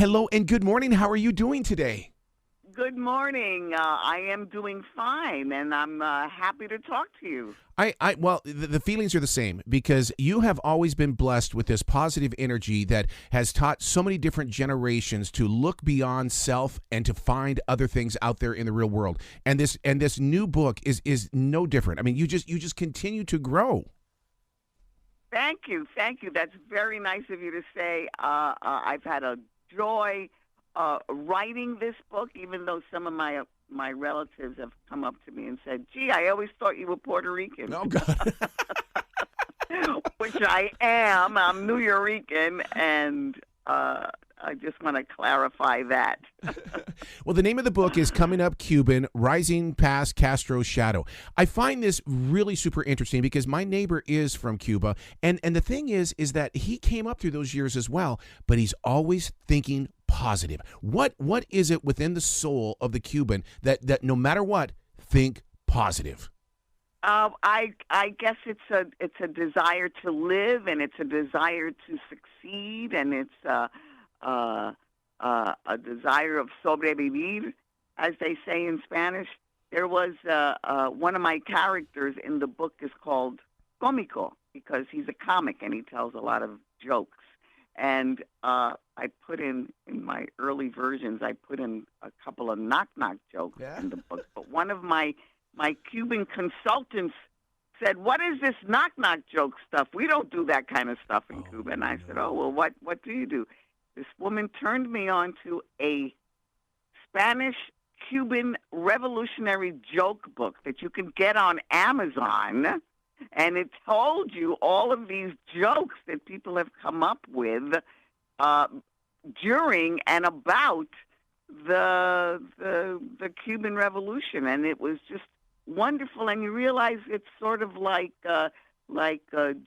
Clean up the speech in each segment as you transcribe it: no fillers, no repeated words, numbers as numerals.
Hello and good morning. How are you doing today? Good morning. I am doing fine, and I'm happy to talk to you. The feelings are the same because you have always been blessed with this positive energy that has taught so many different generations to look beyond self and to find other things out there in the real world. And this new book is no different. I mean, you just continue to grow. Thank you. That's very nice of you to say. I've had a joy writing this book, even though some of my relatives have come up to me and said, "Gee, I always thought you were Puerto Rican," Oh God. which I am. I'm New Yorican, and I just want to clarify that. Well, the name of the book is Coming Up Cuban, Rising Past Castro's Shadow. I find this really super interesting because my neighbor is from Cuba. And the thing is that he came up through those years as well, but he's always thinking positive. What is it within the soul of the Cuban that no matter what, think positive? I guess it's a desire to live, and it's a desire to succeed, and it's a desire of sobrevivir, as they say in Spanish. There was one of my characters in the book is called Comico because he's a comic and he tells a lot of jokes. And I put in my early versions, I put in a couple of knock-knock jokes in the book. But one of my Cuban consultants said, "What is this knock-knock joke stuff? We don't do that kind of stuff in Cuba." And I said, "Oh, well, what do you do?" This woman turned me on to a Spanish-Cuban revolutionary joke book that you can get on Amazon. And it told you all of these jokes that people have come up with during and about the Cuban Revolution, and it was just wonderful. And you realize it's sort of like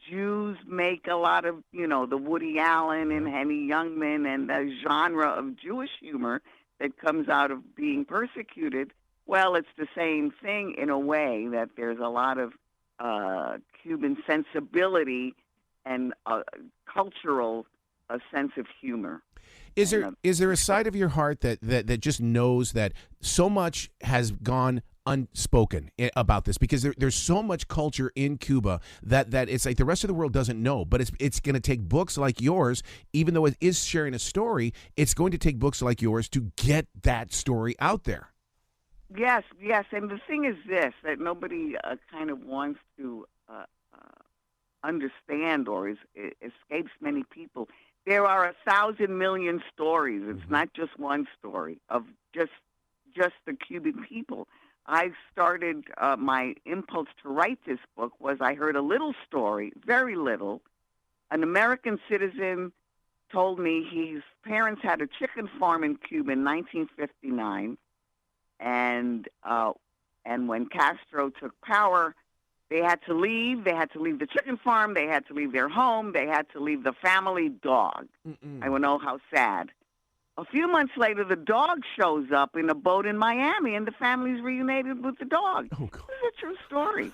Jews make a lot of the Woody Allen and Henny Youngman and the genre of Jewish humor that comes out of being persecuted. Well, it's the same thing in a way that there's a lot of Cuban sensibility and cultural sense of humor. Is there a side of your heart that just knows that so much has gone unspoken about this because there's so much culture in Cuba that it's like the rest of the world doesn't know, but it's going to take books like yours, even though it is sharing a story, it's going to take books like yours to get that story out there. Yes, and the thing is this, that nobody kind of wants to understand or escapes many people. There are 1,000 million stories. It's not just one story of just the Cuban people. I started, my impulse to write this book was I heard a little story, very little. An American citizen told me his parents had a chicken farm in Cuba in 1959. And when Castro took power, they had to leave. They had to leave the chicken farm. They had to leave their home. They had to leave the family dog. I will know how sad. A few months later, the dog shows up in a boat in Miami, and the family's reunited with the dog. Oh, God. This is a true story.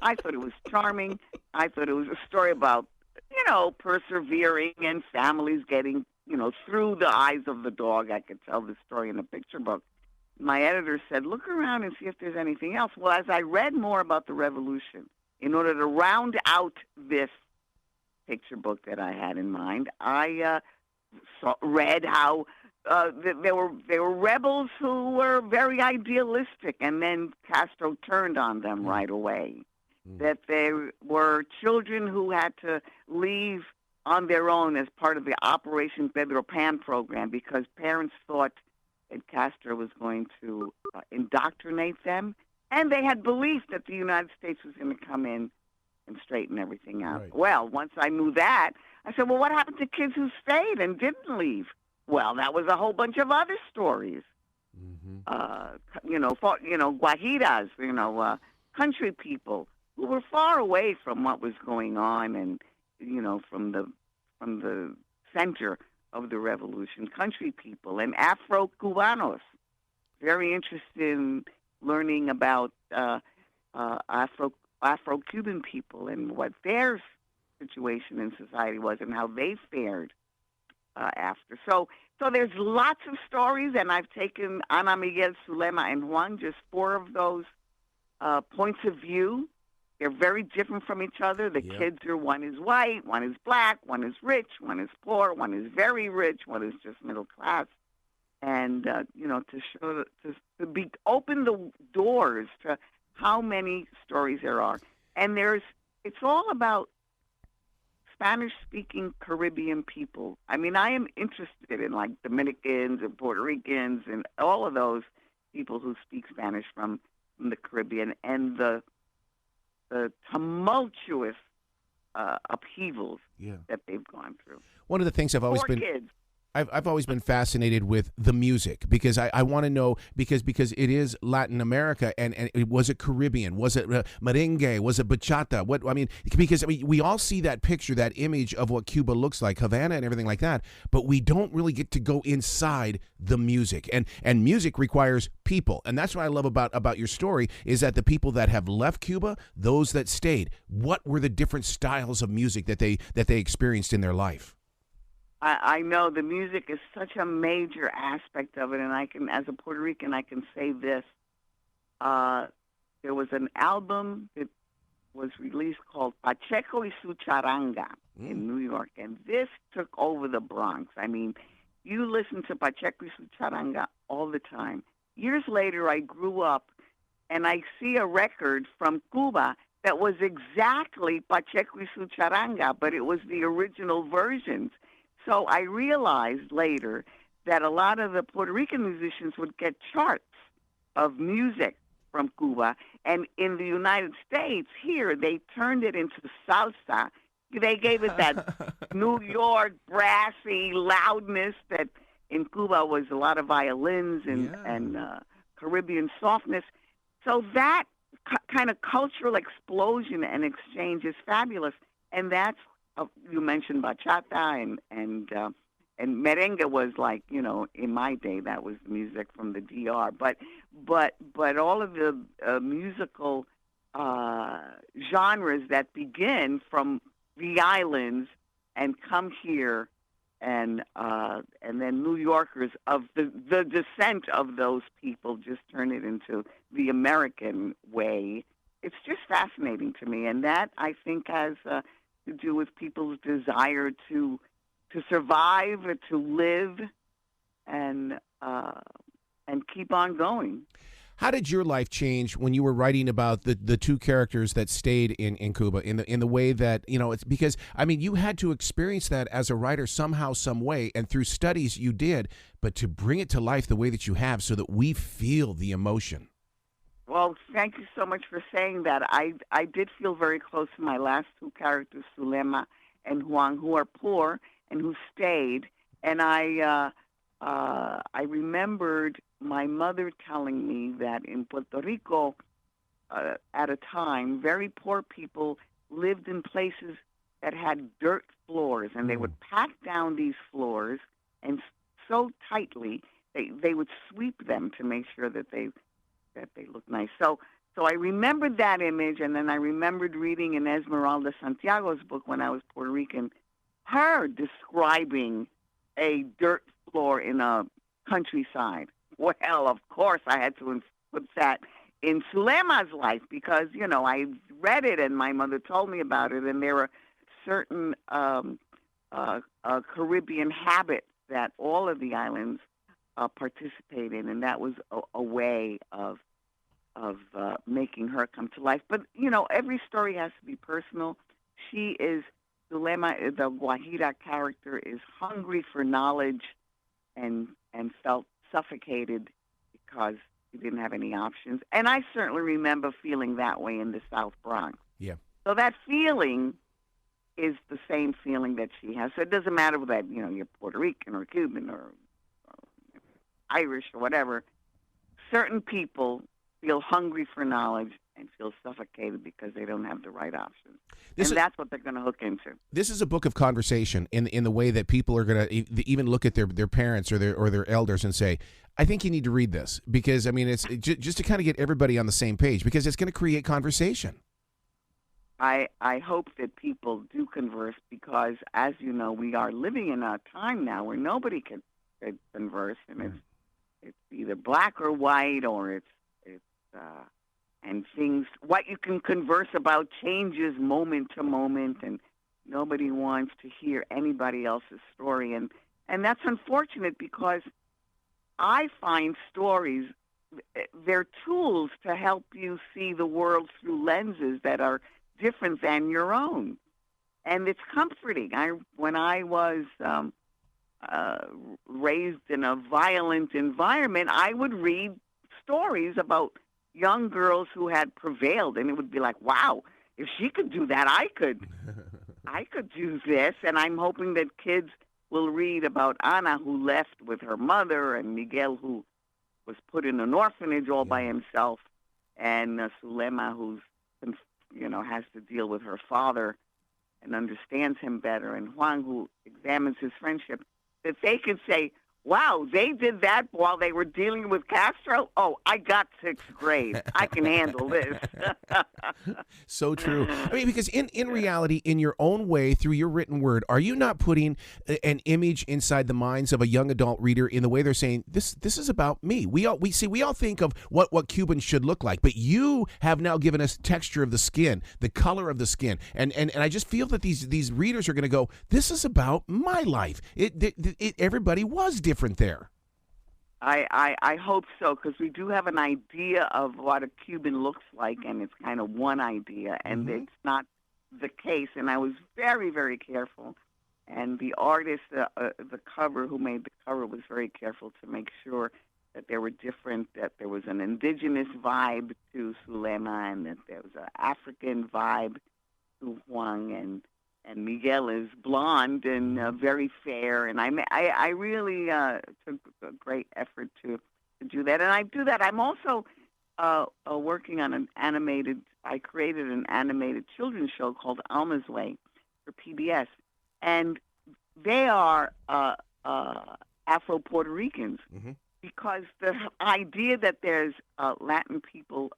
I thought it was charming. I thought it was a story about, persevering and families getting, through the eyes of the dog. I could tell this story in a picture book. My editor said, "Look around and see if there's anything else." Well, as I read more about the revolution, in order to round out this picture book that I had in mind, I read how there were rebels who were very idealistic, and then Castro turned on them right away. That there were children who had to leave on their own as part of the Operation Pedro Pan program because parents thought that Castro was going to indoctrinate them, and they had belief that the United States was going to come in and straighten everything out. Right. Well, once I knew that, I said, well, what happened to kids who stayed and didn't leave? Well, that was a whole bunch of other stories. Guajiras, country people who were far away from what was going on and, from the center of the revolution, country people and Afro-Cubanos, very interested in learning about Afro-Cuban people and what their situation in society was and how they fared after. So So there's lots of stories, and I've taken Ana, Miguel, Zulema, and Juan, just four of those points of view. They're very different from each other. The kids are, one is white, one is black, one is rich, one is poor, one is very rich, one is just middle class. And, to show, to open the doors to how many stories there are. And it's all about Spanish-speaking Caribbean people. I mean, I am interested in, like, Dominicans and Puerto Ricans and all of those people who speak Spanish from the Caribbean, and the tumultuous upheavals that they've gone through. One of the things I've always been... kids. I've always been fascinated with the music, because I want to know, because it is Latin America, and was it Caribbean? Was it merengue? Was it bachata? Because we all see that picture, that image of what Cuba looks like, Havana and everything like that, but we don't really get to go inside the music, and music requires people, and that's what I love about your story, is that the people that have left Cuba, those that stayed, what were the different styles of music that they experienced in their life? I know the music is such a major aspect of it, and I can, as a Puerto Rican, I can say this. There was an album that was released called Pacheco y su Charanga in New York, and this took over the Bronx. I mean, you listen to Pacheco y su Charanga all the time. Years later, I grew up, and I see a record from Cuba that was exactly Pacheco y su Charanga, but it was the original versions. So I realized later that a lot of the Puerto Rican musicians would get charts of music from Cuba. And in the United States, here, they turned it into salsa. They gave it that New York brassy loudness that in Cuba was a lot of violins and Caribbean softness. So that kind of cultural explosion and exchange is fabulous. And that's, you mentioned bachata and merengue was, like, in my day, that was music from the DR. But all of the musical genres that begin from the islands and come here, and then New Yorkers of the descent of those people just turn it into the American way. It's just fascinating to me, and that, I think, has to do with people's desire to survive, to live, and keep on going. How did your life change when you were writing about the two characters that stayed in Cuba, in the way that, it's because, I mean, you had to experience that as a writer somehow, some way, and through studies you did, but to bring it to life the way that you have so that we feel the emotion. Well, thank you so much for saying that. I did feel very close to my last two characters, Zulema and Juan, who are poor and who stayed. And I remembered my mother telling me that in Puerto Rico, at a time, very poor people lived in places that had dirt floors, and they would pack down these floors, and so tightly they would sweep them to make sure that they look nice. So I remembered that image, and then I remembered reading in Esmeralda Santiago's book when I was Puerto Rican, her describing a dirt floor in a countryside. Well, of course, I had to put that in Zulema's life because, I read it and my mother told me about it, and there were certain Caribbean habits that all of the islands participate in, and that was a way of making her come to life. But every story has to be personal. Zulema, the Guajira character, is hungry for knowledge, and felt suffocated because he didn't have any options. And I certainly remember feeling that way in the South Bronx. Yeah. So that feeling is the same feeling that she has. So it doesn't matter that you're Puerto Rican or Cuban or Irish or whatever. Certain people feel hungry for knowledge and feel suffocated because they don't have the right options. That's what they're going to hook into. This is a book of conversation in the way that people are going to even look at their parents or their elders and say, I think you need to read this, because, I mean, it's just to kind of get everybody on the same page, because it's going to create conversation. I hope that people do converse because, as you know, we are living in a time now where nobody can they converse, and it's either black or white, or it's and things. What you can converse about changes moment to moment, and nobody wants to hear anybody else's story, and that's unfortunate because I find stories, they're tools to help you see the world through lenses that are different than your own. And it's comforting. When I was raised in a violent environment, I would read stories about young girls who had prevailed, and it would be like, wow, if she could do that, I could do this. And I'm hoping that kids will read about Ana, who left with her mother, and Miguel, who was put in an orphanage all by himself, and Zulema, who's has to deal with her father and understands him better, and Juan, who examines his friendship, that they can say, wow, they did that while they were dealing with Castro? Oh, I got sixth grade. I can handle this. So true. I mean, because in reality, in your own way, through your written word, are you not putting an image inside the minds of a young adult reader in the way they're saying, this is about me? We all think of what Cubans should look like, but you have now given us texture of the skin, the color of the skin. And I just feel that these readers are going to go, this is about my life. Everybody was different there. I hope so, because we do have an idea of what a Cuban looks like, and it's kind of one idea, and it's not the case. And I was very, very careful. And the artist, the cover, who made the cover, was very careful to make sure that there were different, that there was an indigenous vibe to Zulema, and that there was an African vibe to Juan, and Miguel is blonde and very fair, and I really took a great effort to do that, and I do that. I'm also working on I created an animated children's show called Alma's Way for PBS, and they are Afro-Puerto Ricans, because the idea that there's Latin people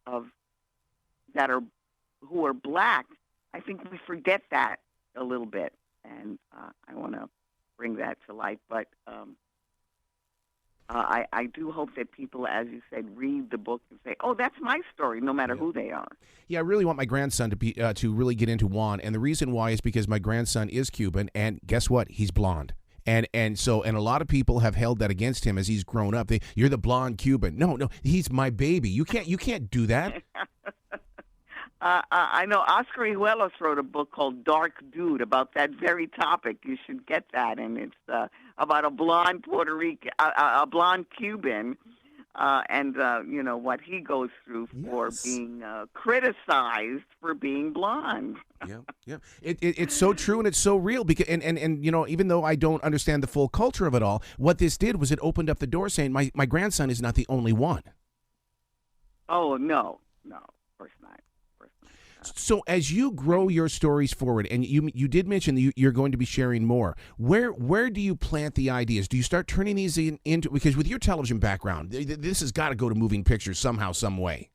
who are black, I think we forget that a little bit, and I want to bring that to light. But I do hope that people, as you said, read the book and say, "Oh, that's my story," no matter who they are. Yeah, I really want my grandson to really get into Juan, and the reason why is because my grandson is Cuban, and guess what? He's blonde. And a lot of people have held that against him as he's grown up. You're the blonde Cuban. No, he's my baby. You can't do that. I know Oscar Ijuelos wrote a book called Dark Dude about that very topic. You should get that, and it's about a blonde Puerto Rican, a blonde Cuban, and what he goes through for being criticized for being blonde. Yeah. It's so true, and it's so real, because and even though I don't understand the full culture of it all, what this did was it opened up the door, saying my grandson is not the only one. Oh no, of course not. So as you grow your stories forward, and you did mention that you're going to be sharing more, where do you plant the ideas? Do you start turning these into, because with your television background, this has got to go to moving pictures somehow, some way.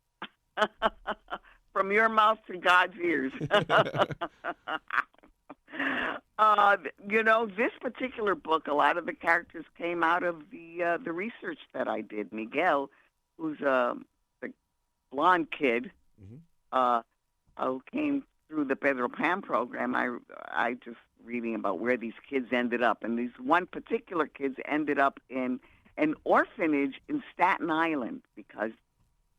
From your mouth to God's ears. This particular book, a lot of the characters came out of the research that I did. Miguel, who's the blonde kid, who came through the Pedro Pan program, I just reading about where these kids ended up. And these one particular kids ended up in an orphanage in Staten Island because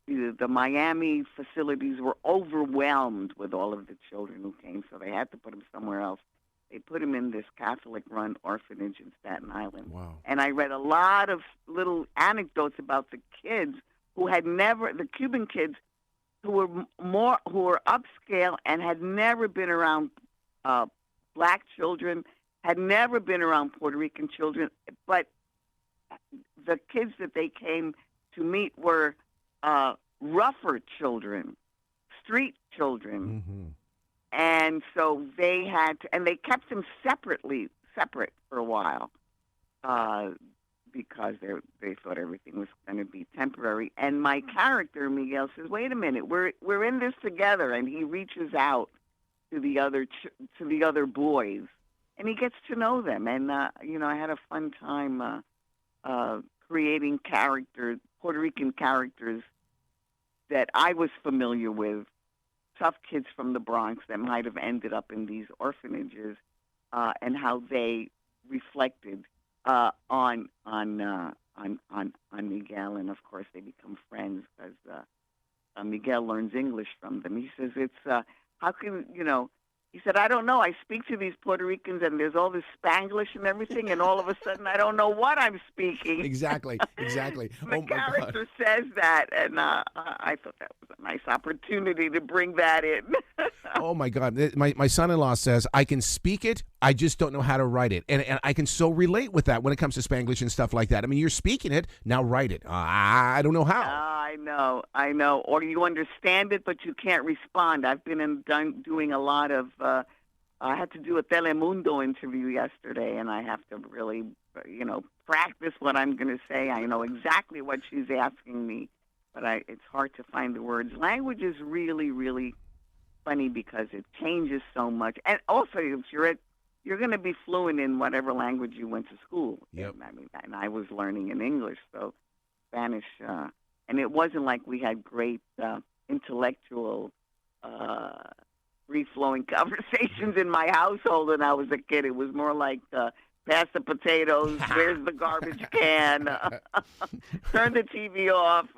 the Miami facilities were overwhelmed with all of the children who came, so they had to put them somewhere else. They put them in this Catholic-run orphanage in Staten Island. Wow. And I read a lot of little anecdotes about the kids the Cuban kids, who were upscale and had never been around black children, had never been around Puerto Rican children, but the kids that they came to meet were rougher children, street children, and so they they kept them separate for a while. Because they thought everything was going to be temporary. And my character, Miguel, says, "Wait a minute, we're in this together." And he reaches out to the other boys, and he gets to know them. And I had a fun time creating characters, Puerto Rican characters that I was familiar with, tough kids from the Bronx that might have ended up in these orphanages, and how they reflected on Miguel, and of course they become friends because Miguel learns English from them. He says it's how can He said, I don't know. I speak to these Puerto Ricans, and there's all this Spanglish and everything, and all of a sudden, I don't know what I'm speaking. Exactly. The character says that, and I thought that was a nice opportunity to bring that in. Oh, my God. My son-in-law says, I can speak it, I just don't know how to write it. And I can so relate with that when it comes to Spanglish and stuff like that. I mean, you're speaking it, now write it. I don't know how. I know. Or you understand it, but you can't respond. I've been doing a lot of, I had to do a Telemundo interview yesterday, and I have to really, practice what I'm going to say. I know exactly what she's asking me, but it's hard to find the words. Language is really, really funny because it changes so much. And also, if you're going to be fluent in whatever language you went to school. Yep. And I was learning in English, so Spanish, and it wasn't like we had great intellectual, free-flowing conversations in my household when I was a kid. It was more like, pass the potatoes, where's the garbage can, turn the TV off.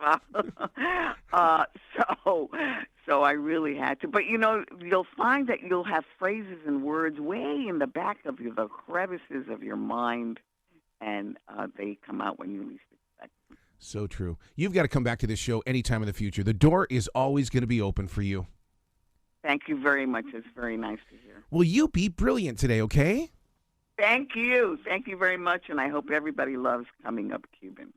So I really had to. But, you'll find that you'll have phrases and words way in the back of you, the crevices of your mind, and they come out when you least expect them. So true. You've got to come back to this show anytime in the future. The door is always going to be open for you. Thank you very much. It's very nice to hear. Will you be brilliant today, okay? Thank you. Thank you very much, and I hope everybody loves Coming Up Cuban.